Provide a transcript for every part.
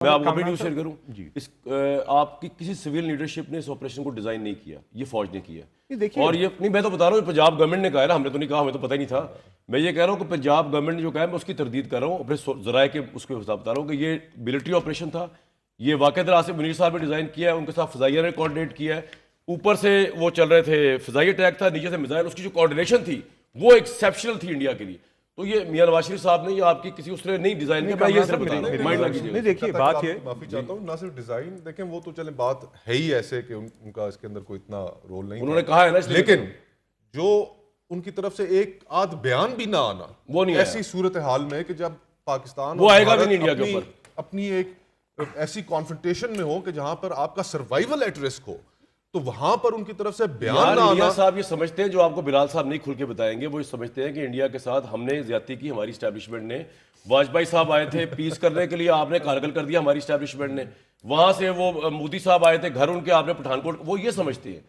میں آپ کو بھی نیوز شیئر کروں آپ کی کسی سول لیڈرشپ نے اس آپریشن کو ڈیزائن نہیں کیا، یہ فوج نے کیا. اور یہ نہیں، میں تو بتا رہا ہوں پنجاب گورنمنٹ نے کہا ہے، ہم نے تو نہیں کہا، ہمیں تو پتہ ہی نہیں تھا. میں یہ کہہ رہا ہوں کہ پنجاب گورنمنٹ نے جو کہا ہے میں اس کی تردید کر رہا ہوں، اپنے ذرائع کے اس کے حساب بتا رہا ہوں کہ یہ ملٹری آپریشن تھا. یہ واقعہ آصف منیر صاحب نے ڈیزائن کیا ہے، ان کے ساتھ فضائیہ نے کوآرڈینیٹ کیا ہے. اوپر سے وہ چل رہے تھے فضائی اٹیک تھا، نیچے سے میزائل، اس کی جو کوآرڈینیشن تھی وہ ایکسیپشنل تھی انڈیا کے لیے. تو یہ میاں نواز شریف صاحب نے یہ آپ کی کسی اس نے نہیں ڈیزائن کیا. میں یہ صرف بتا رہا ہوں، مائنڈ نہ کیجیے. نہیں دیکھیے بات یہ معافی چاہتا ہوں، نہ صرف ڈیزائن دیکھیں، وہ تو چلیں بات ہے ہی ایسے کہ ان کا اس کے اندر کوئی اتنا رول نہیں، انہوں نے کہا ہے نا، لیکن جو ان کی طرف سے ایک آدھ بیان بھی نہ آنا وہ نہیں ایسی صورتحال میں کہ جب پاکستان وہ آئے گا بھی نہیں انڈیا کے اوپر، اپنی ایک ایسی کانفرنٹیشن میں ہو کہ جہاں پر آپ کا سروائیول ایٹ رسک ہو، تو وہاں پر ان کی طرف سے بیان نہ آنا. صاحب یہ سمجھتے ہیں، جو آپ کو بلال صاحب نہیں کھل کے بتائیں گے، وہ یہ سمجھتے ہیں کہ انڈیا کے ساتھ ہم نے زیادتی کی، ہماری اسٹیبلشمنٹ نے. واجپئی صاحب آئے تھے پیس کرنے کے لیے، آپ نے کارگل کر دیا ہماری اسٹیبلشمنٹ نے. وہاں سے وہ مودی صاحب آئے تھے گھر ان کے، آپ نے پٹھان کوٹ. وہ یہ سمجھتے ہیں،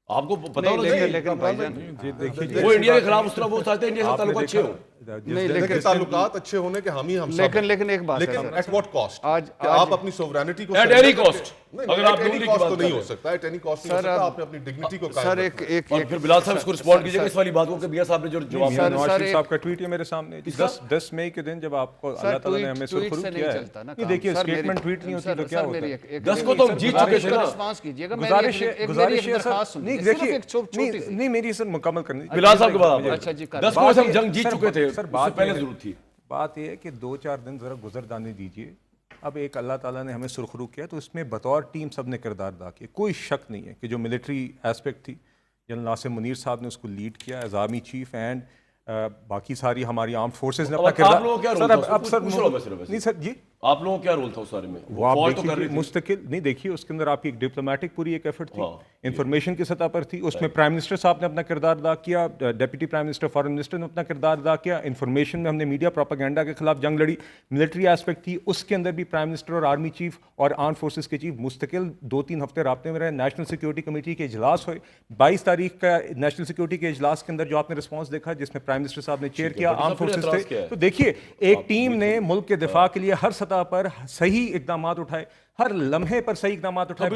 آپ کو پتا ہونا چاہیے وہ انڈیا کے خلاف اس طرح وہ چاہتے ہیں انڈیا سے تعلقات اچھے ہوں. لیکن تعلقات اچھے ہونے کے ہم ہی ہم سب، لیکن ایک بات ہے، لیکن ایٹ واٹ کاسٹ؟ کہ آپ اپنی سوورینٹی کو ایٹ اینی کاسٹ، اگر آپ ایٹ اینی کاسٹ تو نہیں ہو سکتا، ایٹ اینی کاسٹ نہیں ہو سکتا. آپ نے اپنی ڈگنیٹی کو قائم رکھنا ہے. اور پھر بلال صاحب اس کو رسپونڈ کیجیے گا اس والی بات کو کہ بیا صاحب نے جو جواب دیا. نواز شریف صاحب کا ٹویٹ ہے میرے سامنے 10 مئی کے دن، جب آپ کو اللہ تعالیٰ نے ہمیں سرخرو کیا ہے. نہیں دیکھیے اسٹیٹمنٹ ٹویٹ نہیں ہوتی تو کیا ہوتا ہے؟ 10 کو تو ہم جیت چکے تھے نا. گزارش ہے سر، نہیں دیکھیے، نہیں میری سر مکمل کرنی. بلال صاحب کے بعد 10 کو ہم جنگ جیت چکے تھے، سر اس سے پہلے ضرورت تھی. بات یہ ہے کہ 2-4 دن ذرا گزر جانے دیجیے. اب ایک اللہ تعالیٰ نے ہمیں سرخرو کیا تو اس میں بطور ٹیم سب نے کردار ادا کیا. کوئی شک نہیں ہے کہ جو ملٹری ایسپیکٹ تھی، جنرل آصف منیر صاحب نے اس کو لیڈ کیا ایز آرمی چیف، اینڈ باقی ساری ہماری آرمڈ فورسز نے اپنا کردار. نہیں سر جی، آپ لوگوں کا کیا رول تھا اس بارے میں؟ وہ آپ دیکھیے مستقل نہیں، دیکھیے اس کے اندر آپ کی ایک ڈپلومیٹک پوری ایک ایفرٹ تھی، انفارمیشن کی سطح پر تھی. اس میں پرائم منسٹر صاحب نے اپنا کردار ادا کیا، deputy prime minister foreign minister نے اپنا کردار ادا کیا. انفارمیشن میں ہم نے میڈیا پروپیگنڈا کے خلاف جنگ لڑی. ملٹری ایسپیکٹ تھی، اس کے اندر بھی پرائم منسٹر اور آرمی چیف اور آرم فورسز کے چیف مستقل 2-3 ہفتے رابطے میں رہے. نیشنل سیکورٹی کمیٹی کے اجلاس ہوئے. 22 تاریخ کا نیشنل سیکورٹی کے اجلاس کے اندر جو آپ نے رسپانس دیکھا، جس میں پرائم منسٹر صاحب نے چیئر کیا، آرم فورسز تھے. تو دیکھیے ایک ٹیم نے ملک کے دفاع کے لیے ہر سطح پر صحیح اقدامات اٹھائے، ہر لمحے پر صحیح اقدامات اٹھائے.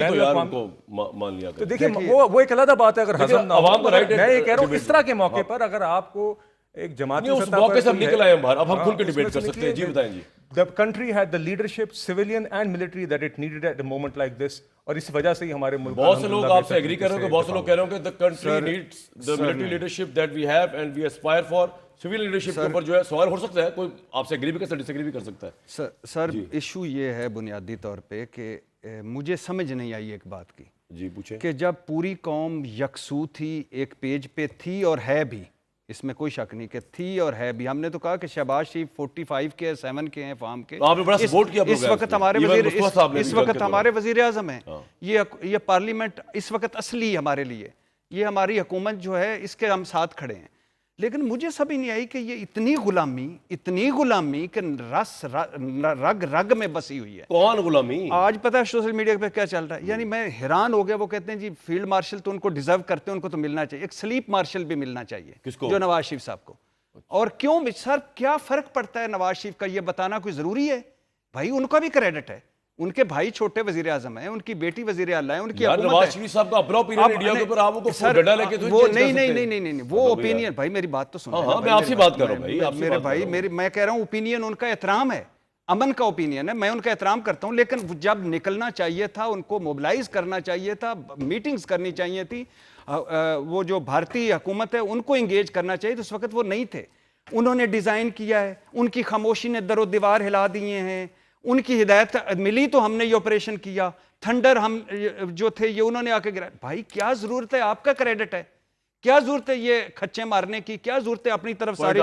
تو دیکھیے وہ ایک علیحدہ بات ہے. اگر ہضم نہ ہو، میں یہ کہہ رہا ہوں اس طرح کے موقع پر اگر آپ کو ایک جماعتی سطح پر موقع سے ہم نکل آئے باہر، اب ہم کھل کے ڈیبیٹ کر سکتے ہیں. جی بتائیں. جی The country had the leadership, civilian and military, that it needed at a moment like this. اور اس وجہ سے ہی ہمارے ملک بہت سے لوگ آپ سے ایگری کر رہے ہیں، بہت سے لوگ کہہ رہے ہیں کہ the country needs the military leadership that we have and we aspire for. Civil leadership کے اوپر جو ہے سوال ہو سکتا ہے، کوئی آپ سے ایگری بھی کر سکتا ہے، ڈس ایگری بھی کر سکتا ہے. سر ایشو یہ ہے بنیادی طور پہ کہ مجھے سمجھ نہیں آئی ایک بات کی. جی پوچھیں. کہ جب پوری قوم یکسو تھی، ایک پیج پہ تھی اور ہے بھی، اس میں کوئی شک نہیں کہ تھی اور ہے بھی. ہم نے تو کہا کہ شہباز شریف 45 کے 7 کے ہیں فارم کے. آپ نے بڑا سپورٹ کیا اس وقت ہمارے وزیر اعظم ہیں. یہ پارلیمنٹ اس وقت اصلی ہمارے لیے، یہ ہماری حکومت جو ہے اس کے ہم ساتھ کھڑے ہیں. لیکن مجھے سمجھ نہیں آئی کہ یہ اتنی غلامی کہ رگ رگ میں بسی ہوئی ہے. کون غلامی؟ آج پتہ ہے سوشل میڈیا پہ کیا چل رہا ہے؟ یعنی میں حیران ہو گیا. وہ کہتے ہیں جی فیلڈ مارشل تو ان کو ڈیزرو کرتے ہیں، ان کو تو ملنا چاہیے. ایک سلیپ مارشل بھی ملنا چاہیے. کس کو؟ جو نواز شریف صاحب کو. اور کیوں سر کیا فرق پڑتا ہے نواز شریف کا؟ یہ بتانا کوئی ضروری ہے؟ بھائی ان کا بھی کریڈٹ ہے، ان کے بھائی چھوٹے وزیر اعظم ہیں، ان کی بیٹی وزیر اعلیٰ ہے، ان کی حکومت ہے. نواز شریف صاحب کا اپنا اوپینین انڈیا کے اوپر آپ کو ڈنڈا لے کے تو وہ نہیں وہ اوپینین. بھائی میری بات تو سنیں. میں آپ سے بات کر رہا ہوں بھائی. میرے بھائی میں کہہ رہا ہوں اوپینین ان کا احترام ہے، امن کا اوپینین ہے، میں ان کا احترام کرتا ہوں. لیکن جب نکلنا چاہیے تھا، ان کو موبلائز کرنا چاہیے تھا، میٹنگز کرنی چاہیے تھی، وہ جو بھارتی حکومت ہے ان کو انگیج کرنا چاہیے تو اس وقت وہ نہیں تھے. انہوں نے ڈیزائن کیا ہے، ان کی خاموشی نے در و دیوار ہلا دیے ہیں. ان کی ہدایت ملی تو ہم نے یہ آپریشن کیا. تھنڈر ہم جو تھے یہ انہوں نے آ کے گرا. بھائی کیا ضرورت ہے؟ آپ کا کریڈٹ ہے. کیا ضرورت ہے یہ کھچے مارنے کی؟ کیا ضرورت ہے اپنی طرف سارے